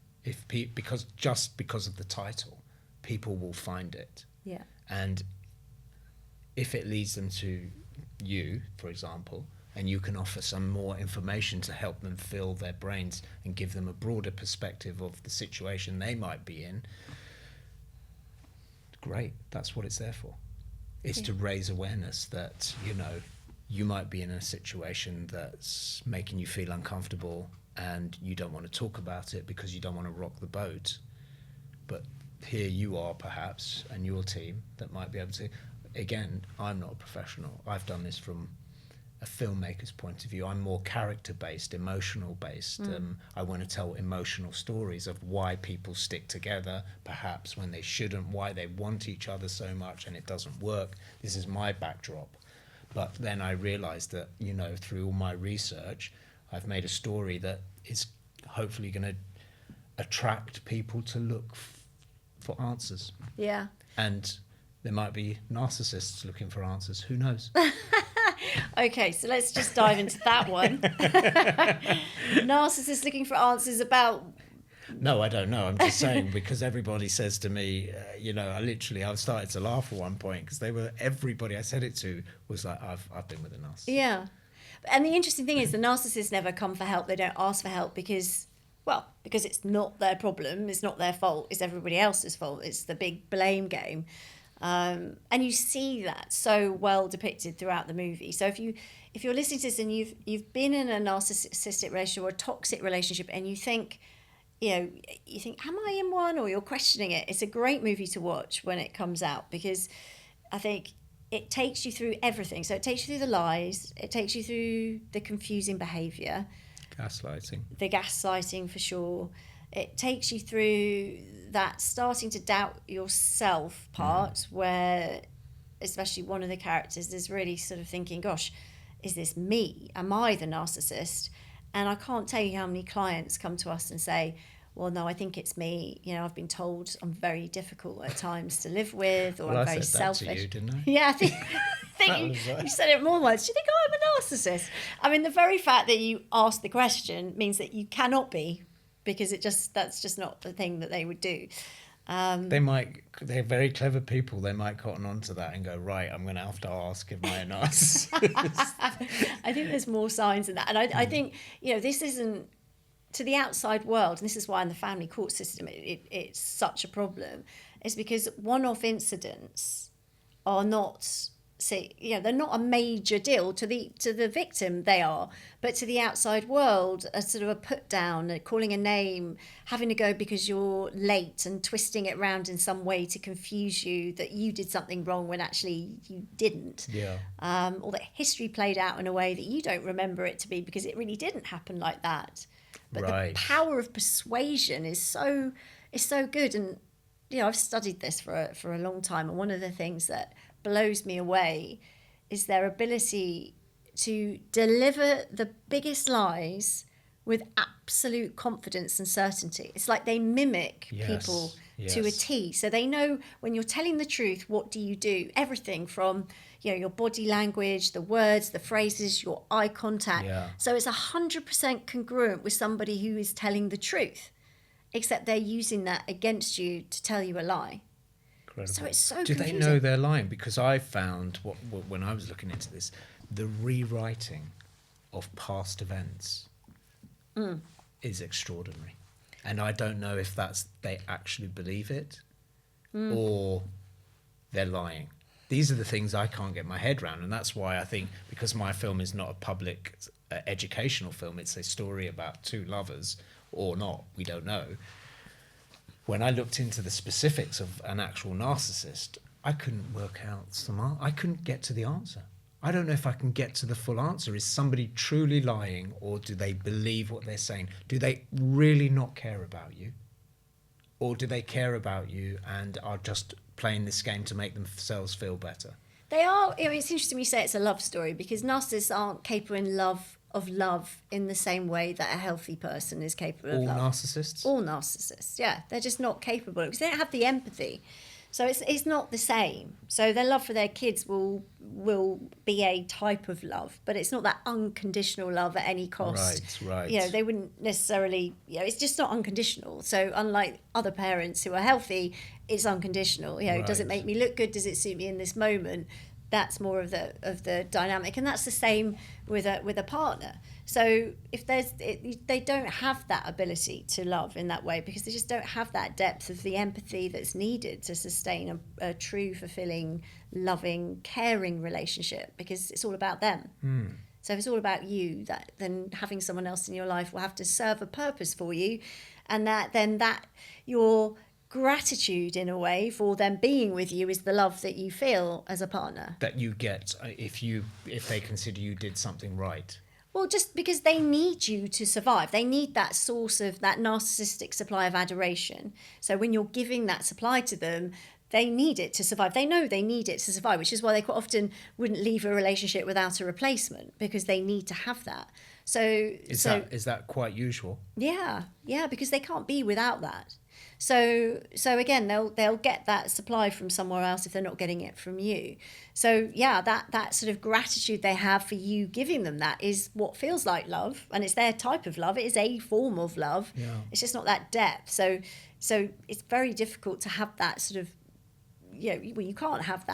Because of the title, people will find it. Yeah. And if it leads them to you, for example, and you can offer some more information to help them fill their brains and give them a broader perspective of the situation they might be in, great. That's what it's there for. It's to raise awareness that, you might be in a situation that's making you feel uncomfortable and you don't want to talk about it because you don't want to rock the boat. But here you are, perhaps, and your team that might be able to. Again, I'm not a professional. I've done this from a filmmaker's point of view. I'm more character-based, emotional-based. I want to tell emotional stories of why people stick together, perhaps when they shouldn't, why they want each other so much and it doesn't work. This is my backdrop. But then I realized that, through all my research, I've made a story that is hopefully going to attract people to look for answers. Yeah. And there might be narcissists looking for answers. Who knows? Okay, so let's just dive into that one. Narcissists looking for answers about... No, I don't know. I'm just saying, because everybody says to me, I started to laugh at one point because everybody I said it to was like, I've been with a narcissist. Yeah. And the interesting thing is the narcissists never come for help. They don't ask for help because it's not their problem. It's not their fault. It's everybody else's fault. It's the big blame game. And you see that so well depicted throughout the movie. So if you're listening to this and you've been in a narcissistic relationship or a toxic relationship and you think, am I in one? Or you're questioning it. It's a great movie to watch when it comes out, because I think it takes you through everything. So it takes you through the lies. It takes you through the confusing behaviour. Gaslighting. The gaslighting, for sure. It takes you through that starting to doubt yourself part where especially one of the characters, is really sort of thinking, gosh, is this me? Am I the narcissist? And I can't tell you how many clients come to us and say, well, no, I think it's me. You know, I've been told I'm very difficult at times to live with, or Well, I'm I very said that selfish. to you, didn't I? Yeah, I think, you said it more once. Do you think I'm a narcissist? I mean, the very fact that you asked the question means that you cannot be, because that's just not the thing that they would do. They're very clever people. They might cotton on to that and go, right, I'm going to have to ask, am I a narcissist? I think there's more signs than that. And I think, you know, this isn't, to the outside world, and this is why in the family court system it's such a problem, is because one-off incidents are not, they're not a major deal to the victim. They are, but to the outside world, a sort of a put down, calling a name, having to go because you're late, and twisting it around in some way to confuse you that you did something wrong when actually you didn't. Yeah. Or that history played out in a way that you don't remember it to be, because it really didn't happen like that. But Right. the power of persuasion is so good. And you know, I've studied this for a long time, and one of the things that blows me away is their ability to deliver the biggest lies with absolute confidence and certainty. It's like they mimic people to a T. So they know when you're telling the truth, what do you do? Everything from, you know, your body language, the words, the phrases, your eye contact. Yeah. So it's 100% congruent with somebody who is telling the truth, except they're using that against you to tell you a lie. Incredible. So it's so Do they confusing. know they're lying? Because I found, when I was looking into this, the rewriting of past events is extraordinary. And I don't know if they actually believe it or they're lying. These are the things I can't get my head around. And that's why I think, because my film is not a public educational film, it's a story about two lovers, or not, we don't know. When I looked into the specifics of an actual narcissist, I couldn't work out I couldn't get to the answer. I don't know if I can get to the full answer. Is somebody truly lying, or do they believe what they're saying? Do they really not care about you? Or do they care about you and are just playing this game to make themselves feel better? They are. I mean, it's interesting you say it's a love story, because narcissists aren't capable of love in the same way that a healthy person is capable of love. Narcissists? All narcissists, yeah. They're just not capable, because they don't have the empathy. So it's not the same. So their love for their kids will be a type of love, but it's not that unconditional love at any cost. Right. You know, they wouldn't necessarily, you know, it's just not unconditional. So unlike other parents who are healthy, it's unconditional. You know, does it make me look good? Does it suit me in this moment? That's more of the dynamic, and that's the same with a partner. So if they don't have that ability to love in that way, because they just don't have that depth of the empathy that's needed to sustain a true, fulfilling, loving, caring relationship, because it's all about them. So if it's all about you, then having someone else in your life will have to serve a purpose for you, and that your gratitude in a way for them being with you is the love that you feel as a partner. That you get if they consider you did something right. Well, just because they need you to survive. They need that source of that narcissistic supply of adoration. So when you're giving that supply to them, they need it to survive. They know they need it to survive, which is why they quite often wouldn't leave a relationship without a replacement, because they need to have that. Is that quite usual? Yeah, because they can't be without that. So again, they'll get that supply from somewhere else if they're not getting it from you. So yeah, that sort of gratitude they have for you giving them that is what feels like love, and it's their type of love. It is a form of love. Yeah. It's just not that depth. So it's very difficult to have that sort of, you can't have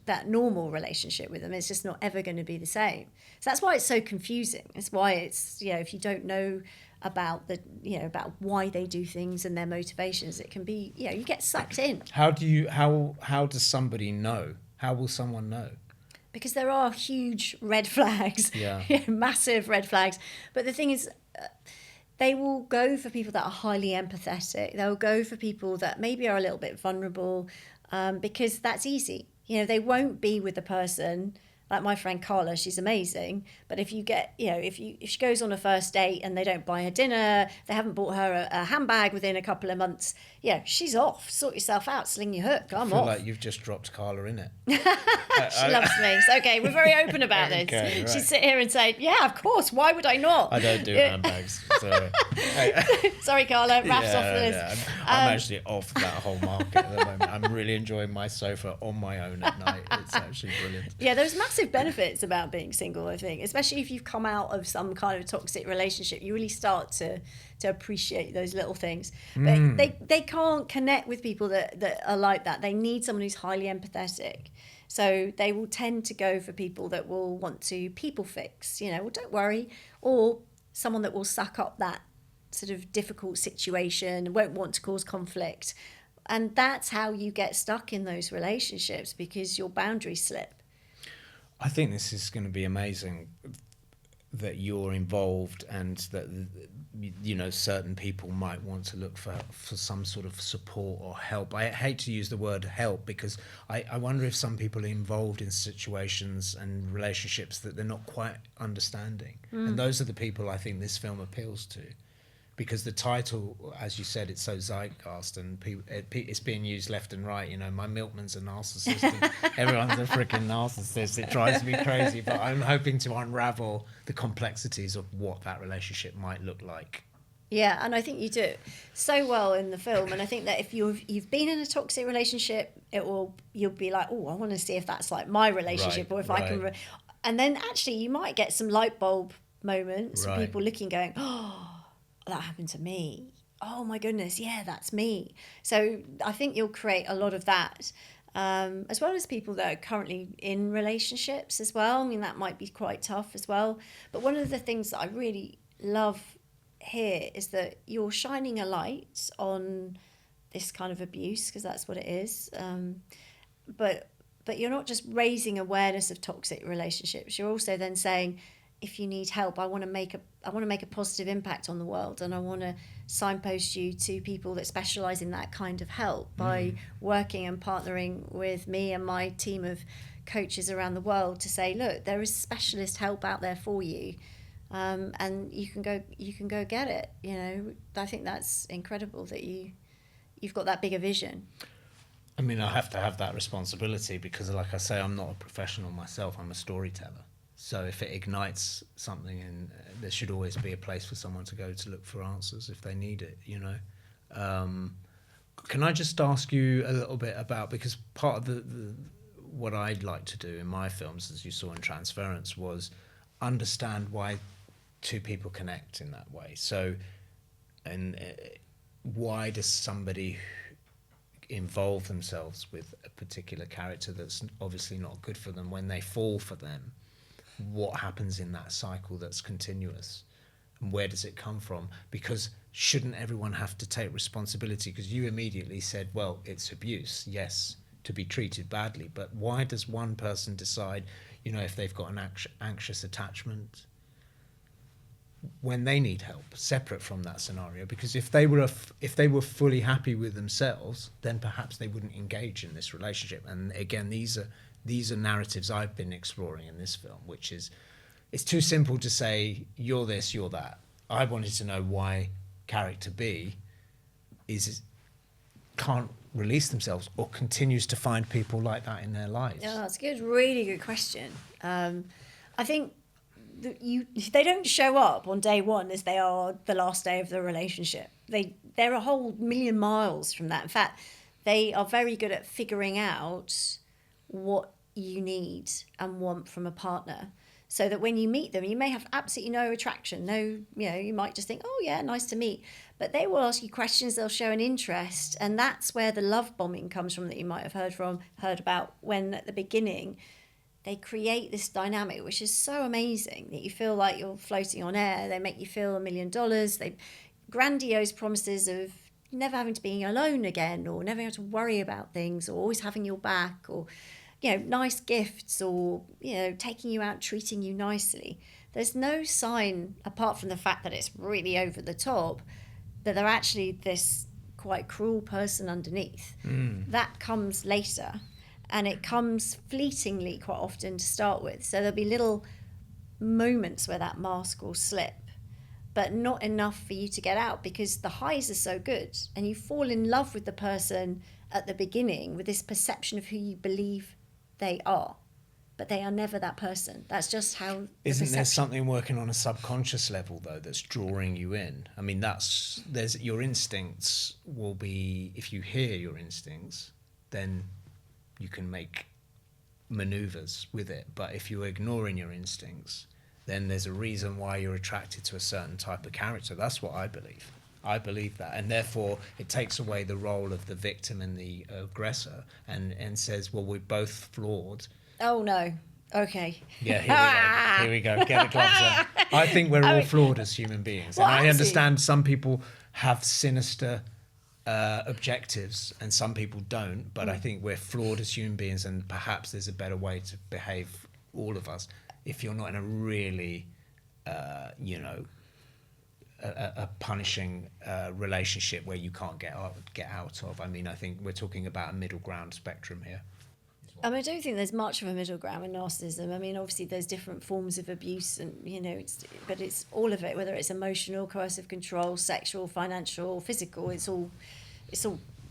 that normal relationship with them. It's just not ever going to be the same. So that's why it's so confusing. That's why it's, if you don't know about about why they do things and their motivations, it can be, you get sucked in. How does somebody know? How will someone know? Because there are huge red flags, massive red flags. But the thing is, they will go for people that are highly empathetic. They'll go for people that maybe are a little bit vulnerable, because that's easy. They won't be with the person Like my friend Carla, she's amazing. But if you get, if she goes on a first date and they don't buy her dinner, they haven't bought her a handbag within a couple of months, she's off. Sort yourself out, sling your hook, I'm I feel off. like you've just dropped Carla in it. She loves me. So, okay, we're very open about this. Okay, right. She'd sit here and say, yeah, of course, why would I not? I don't do handbags. So. Sorry, Carla, Raf's off the list. Yeah. I'm actually off that whole market at the moment. I'm really enjoying my sofa on my own at night. It's actually brilliant. Yeah, there's massive benefits about being single, I think, especially if you've come out of some kind of toxic relationship. You really start to appreciate those little things. But they can't connect with people that are like that. They need someone who's highly empathetic. So they will tend to go for people that will want to people fix, well, don't worry, or someone that will suck up that sort of difficult situation, won't want to cause conflict. And that's how you get stuck in those relationships, because your boundaries slip. I think this is going to be amazing that you're involved, and that certain people might want to look for some sort of support or help. I hate to use the word help, because I wonder if some people are involved in situations and relationships that they're not quite understanding. And those are the people I think this film appeals to. Because the title, as you said, it's so zeitgeist, and it's being used left and right. My milkman's a narcissist, and everyone's a freaking narcissist. It drives me crazy. But I'm hoping to unravel the complexities of what that relationship might look like. Yeah, and I think you do it so well in the film. And I think that if you've been in a toxic relationship, you'll be like, oh, I want to see if that's like my relationship, or if I can. And then actually, you might get some light bulb moments, people looking, going, oh, that happened to me. Oh my goodness, yeah, that's me. So I think you'll create a lot of that, as well as people that are currently in relationships as well. I mean, that might be quite tough as well. But one of the things that I really love here is that you're shining a light on this kind of abuse, because that's what it is. But you're not just raising awareness of toxic relationships. You're also then saying, if you need help, I want to make a positive impact on the world, and I want to signpost you to people that specialize in that kind of help by working and partnering with me and my team of coaches around the world to say, look, there is specialist help out there for you, and you can go get it. I think that's incredible that you've got that bigger vision. I mean, I have to have that responsibility, because, like I say, I'm not a professional myself. I'm a storyteller. So if it ignites something, and there should always be a place for someone to go to look for answers if they need it, Can I just ask you a little bit about, because part of the what I'd like to do in my films, as you saw in Transference, was understand why two people connect in that way. So, and why does somebody involve themselves with a particular character that's obviously not good for them? When they fall for them, what happens in that cycle that's continuous, and where does it come from? Because shouldn't everyone have to take responsibility? Because you immediately said, well, it's abuse, yes, to be treated badly, but why does one person decide, if they've got an anxious attachment, when they need help, separate from that scenario? Because if they were fully happy with themselves, then perhaps they wouldn't engage in this relationship. And again, these are narratives I've been exploring in this film, which is, it's too simple to say, you're this, you're that. I wanted to know why character B can't release themselves, or continues to find people like that in their lives. Yeah, that's good. Really good question. I think they don't show up on day one as they are the last day of the relationship. They're a whole million miles from that. In fact, they are very good at figuring out what you need and want from a partner, so that when you meet them, you may have absolutely no attraction, you might just think, oh yeah, nice to meet, but they will ask you questions, they'll show an interest, and that's where the love bombing comes from, that you might have heard about, when at the beginning they create this dynamic which is so amazing that you feel like you're floating on air. They make you feel $1 million. They grandiose promises of never having to be alone again, or never having to worry about things, or always having your back, or nice gifts, or taking you out, treating you nicely. There's no sign, apart from the fact that it's really over the top, that they're actually this quite cruel person underneath. That comes later. And it comes fleetingly quite often to start with. So there'll be little moments where that mask will slip, but not enough for you to get out, because the highs are so good and you fall in love with the person at the beginning with this perception of who you believe they are, but they are never that person. That's just how Isn't there something working on a subconscious level though that's drawing you in? I mean, there's your instincts will be, if you hear your instincts, then you can make maneuvers with it. But if you're ignoring your instincts, then there's a reason why you're attracted to a certain type of character. That's what I believe. I believe that. And therefore, it takes away the role of the victim and the aggressor and says, well, we're both flawed. Oh, no. Okay. Yeah, here we go. Get the gloves on. I think we're all flawed as human beings. Well, and I absolutely. understand some people have sinister objectives and some people don't, but I think we're flawed as human beings, and perhaps there's a better way to behave, all of us, if you're not in a really, a punishing relationship where you can't get out of. I mean, I think we're talking about a middle ground spectrum here. I mean, I don't think there's much of a middle ground with narcissism. I mean, obviously there's different forms of abuse, and but it's all of it, whether it's emotional, coercive control, sexual, financial, physical. It's all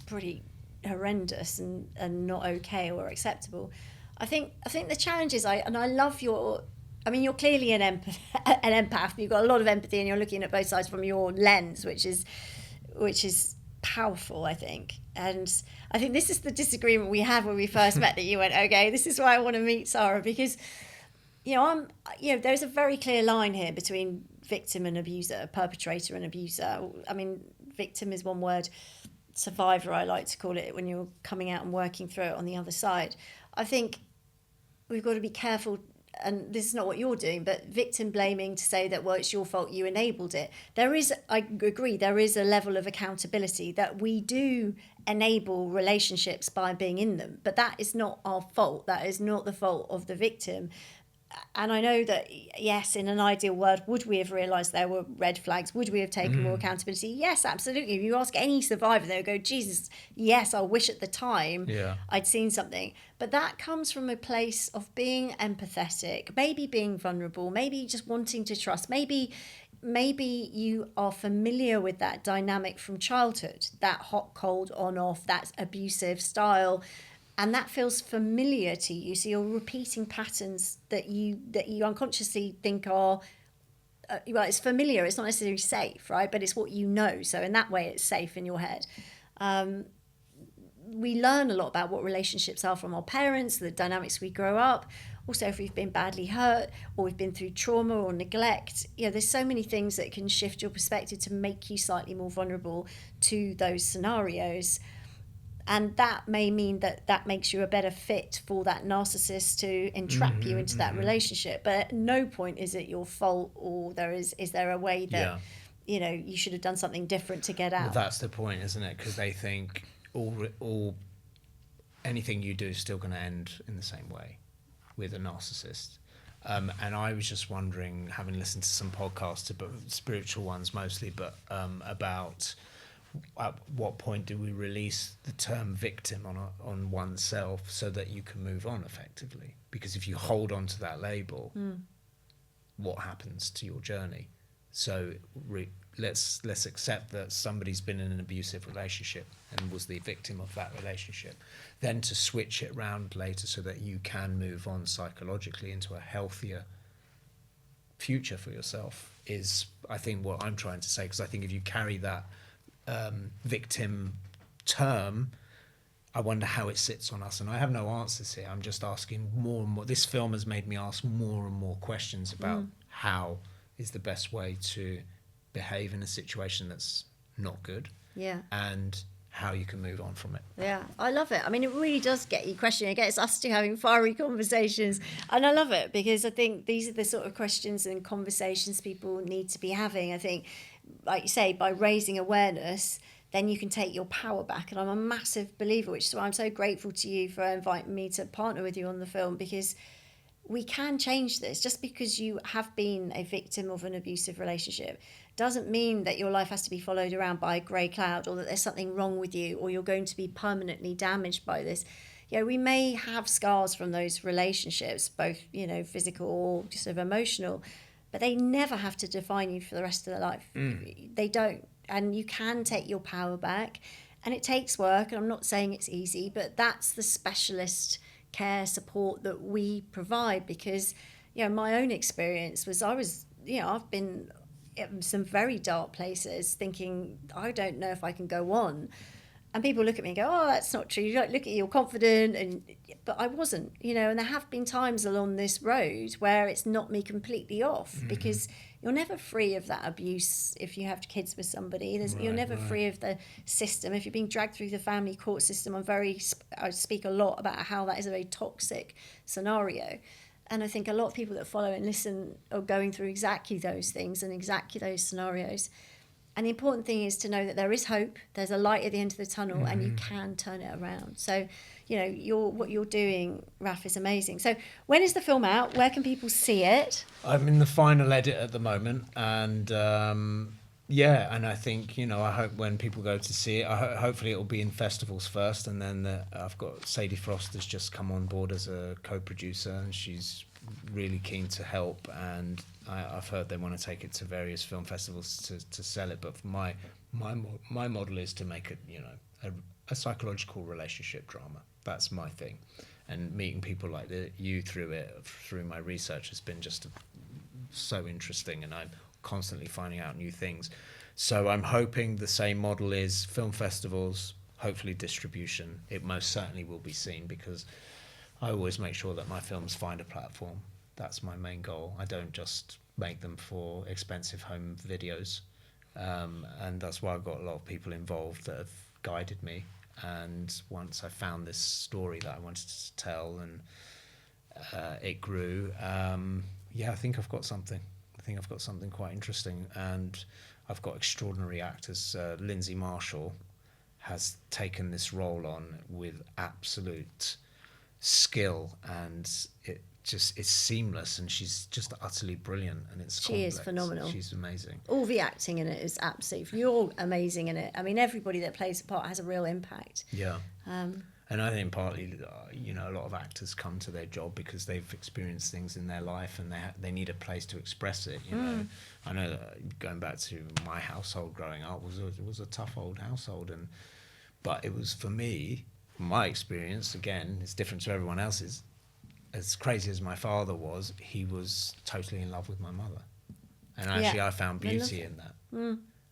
pretty horrendous and not okay or acceptable. I think the challenge is I love your. I mean, you're clearly an empath. You've got a lot of empathy, and you're looking at both sides from your lens, which is powerful, I think. And I think this is the disagreement we had when we first met, that you went, okay, this is why I want to meet Sarah, because there's a very clear line here between victim and abuser, perpetrator and abuser. I mean, victim is one word, survivor I like to call it, when you're coming out and working through it on the other side. I think we've got to be careful, and this is not what you're doing, but victim blaming to say that, well, it's your fault, you enabled it. I agree, there is a level of accountability that we do enable relationships by being in them, but that is not our fault. That is not the fault of the victim. And I know that, yes, in an ideal world, would we have realised there were red flags? Would we have taken more accountability? Yes, absolutely. If you ask any survivor, they'll go, Jesus, yes, I wish at the time I'd seen something. But that comes from a place of being empathetic, maybe being vulnerable, maybe just wanting to trust, maybe you are familiar with that dynamic from childhood, that hot, cold, on, off, that abusive style. And that feels familiar to you. So you're repeating patterns that you unconsciously think are, it's familiar. It's not necessarily safe, right? But it's what you know. So in that way, it's safe in your head. We learn a lot about what relationships are from our parents, the dynamics we grow up. Also, if we've been badly hurt or we've been through trauma or neglect, there's so many things that can shift your perspective to make you slightly more vulnerable to those scenarios. And that may mean that makes you a better fit for that narcissist to entrap you into that relationship. But at no point is it your fault, or is there a way that you should have done something different to get out. Well, that's the point, isn't it? Because they think anything you do is still going to end in the same way with a narcissist. And I was just wondering, having listened to some podcasts, but spiritual ones mostly, but about at what point do we release the term victim on oneself so that you can move on effectively? Because if you hold on to that label, what happens to your journey? So let's accept that somebody's been in an abusive relationship and was the victim of that relationship. Then to switch it round later so that you can move on psychologically into a healthier future for yourself is, I think, what I'm trying to say. Because I think if you carry that victim term, I wonder how it sits on us. And I have no answers here. I'm just asking more and more. This film has made me ask more and more questions about how is the best way to behave in a situation that's not good. Yeah. And how you can move on from it. Yeah, I love it. I mean, it really does get you questioning. It gets us to having fiery conversations. And I love it because I think these are the sort of questions and conversations people need to be having. I think, like you say, by raising awareness, then you can take your power back. And I'm a massive believer, which is why I'm so grateful to you for inviting me to partner with you on the film, because we can change this. Just because you have been a victim of an abusive relationship doesn't mean that your life has to be followed around by a grey cloud, or that there's something wrong with you, or you're going to be permanently damaged by this. we may have scars from those relationships, both, physical or just sort of emotional, but they never have to define you for the rest of their life. They don't. And you can take your power back, and it takes work. And I'm not saying it's easy, but that's the specialist care support that we provide, because, my own experience was I've been in some very dark places thinking, I don't know if I can go on. And people look at me and go, oh, that's not true. You don't look at you're confident. But I wasn't, and there have been times along this road where it's knocked me completely off, because you're never free of that abuse if you have kids with somebody. You're never free of the system. If you're being dragged through the family court system, I speak a lot about how that is a very toxic scenario. And I think a lot of people that follow and listen are going through exactly those things and exactly those scenarios. And the important thing is to know that there is hope, there's a light at the end of the tunnel, and you can turn it around. So, what you're doing, Raf, is amazing. So when is the film out? Where can people see it? I'm in the final edit at the moment, and and I think, I hope when people go to see it, hopefully it'll be in festivals first, and then I've got Sadie Frost has just come on board as a co-producer, and she's really keen to help, and I've heard they want to take it to various film festivals to sell it. But my model is to make it, a psychological relationship drama. That's my thing, and meeting people like you through my research has been just so interesting, and I'm constantly finding out new things. So I'm hoping the same model is film festivals, hopefully distribution. It most certainly will be seen, because I always make sure that my films find a platform. That's my main goal. I don't just make them for expensive home videos. And that's why I've got a lot of people involved that have guided me. And once I found this story that I wanted to tell, and it grew, I think I've got something. I think I've got something quite interesting. And I've got extraordinary actors. Lindsay Marshall has taken this role on with absolute skill, and it's seamless, and she's just utterly brilliant, and she is phenomenal. She's amazing. All the acting in it is absolutely, you're amazing in it. I mean, everybody that plays a part has a real impact. And I think partly, a lot of actors come to their job because they've experienced things in their life, and they need a place to express it. I know that going back to my household growing up was a tough old household, but it was, for me, my experience, again, it's different to everyone else's. As crazy as my father was, he was totally in love with my mother. And actually I found beauty in that.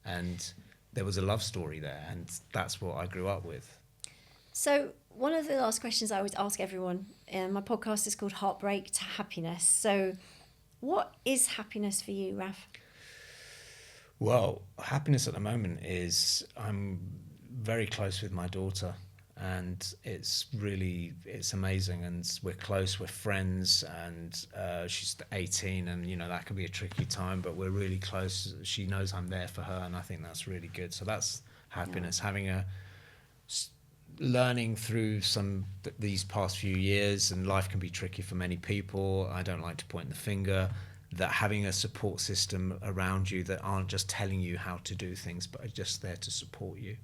And there was a love story there, and that's what I grew up with. So one of the last questions I always ask everyone, and my podcast is called Heartbreak to Happiness. So what is happiness for you, Raf? Well, happiness at the moment is I'm very close with my daughter, and it's amazing, and we're close, we're friends, and she's 18, and that can be a tricky time, but we're really close. She knows I'm there for her, and I think that's really good. So that's happiness. Having learning through these past few years, and life can be tricky for many people. I don't like to point the finger. That having a support system around you that aren't just telling you how to do things, but are just there to support you.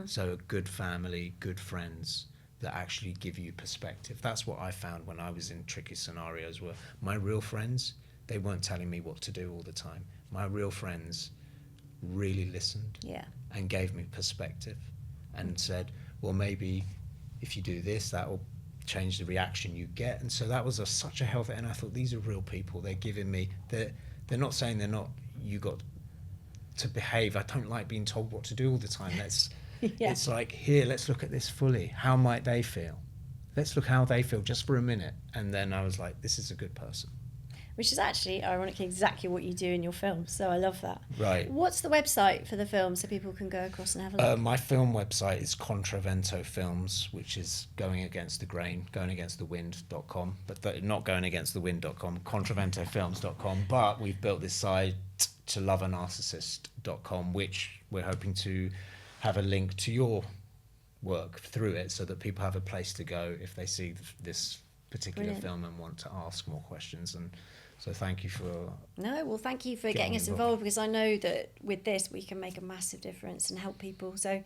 So a good family, good friends that actually give you perspective. That's what I found when I was in tricky scenarios, where my real friends, they weren't telling me what to do all the time. My real friends really listened and gave me perspective and said, well, maybe if you do this, that will change the reaction you get. And so that was such a healthy, and I thought, these are real people. They're giving me, they're not saying you got to behave. I don't like being told what to do all the time. It's like, here, let's look at this fully. How might they feel? Let's look how they feel just for a minute. And then I was like, this is a good person. Which is actually, ironically, exactly what you do in your film. So I love that. Right. What's the website for the film so people can go across and have a look? My film website is Contravento Films, which is going against the grain, goingagainstthewind.com, but not goingagainstthewind.com, contraventofilms.com. But we've built this site to loveanarcissist.com, which we're hoping to have a link to your work through it, so that people have a place to go if they see this particular film and want to ask more questions. And so thank you for thank you for getting us involved, because I know that with this we can make a massive difference and help people. So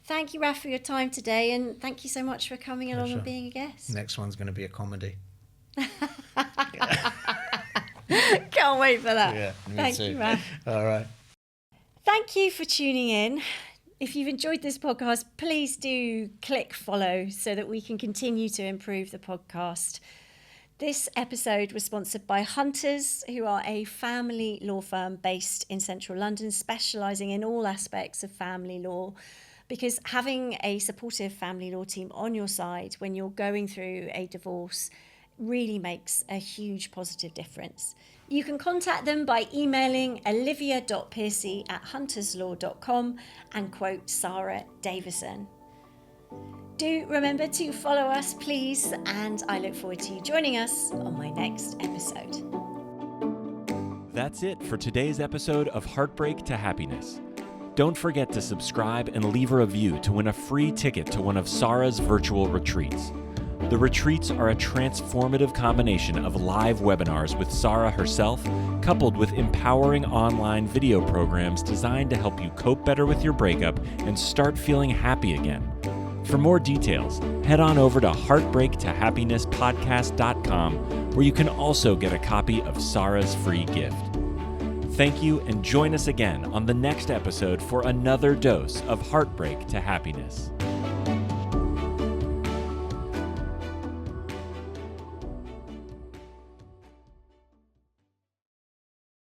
Thank you, Raf, for your time today, and thank you so much for coming along Pleasure. and being a guest. Next one's going to be a comedy. Can't wait for that. Yeah, me Thank too. you, Raf. All right. Thank you for tuning in. If you've enjoyed this podcast, please do click follow so that we can continue to improve the podcast. This episode was sponsored by Hunters, who are a family law firm based in central London, specialising in all aspects of family law. Because having a supportive family law team on your side when you're going through a divorce really makes a huge positive difference. You can contact them by emailing olivia.piercy@hunterslaw.com and quote Sarah Davison. Do remember to follow us, please, and I look forward to you joining us on my next episode. That's it for today's episode of Heartbreak to Happiness. Don't forget to subscribe and leave a review to win a free ticket to one of Sarah's virtual retreats. The retreats are a transformative combination of live webinars with Sarah herself, coupled with empowering online video programs designed to help you cope better with your breakup and start feeling happy again. For more details, head on over to heartbreaktohappinesspodcast.com, where you can also get a copy of Sarah's free gift. Thank you, and join us again on the next episode for another dose of Heartbreak to Happiness.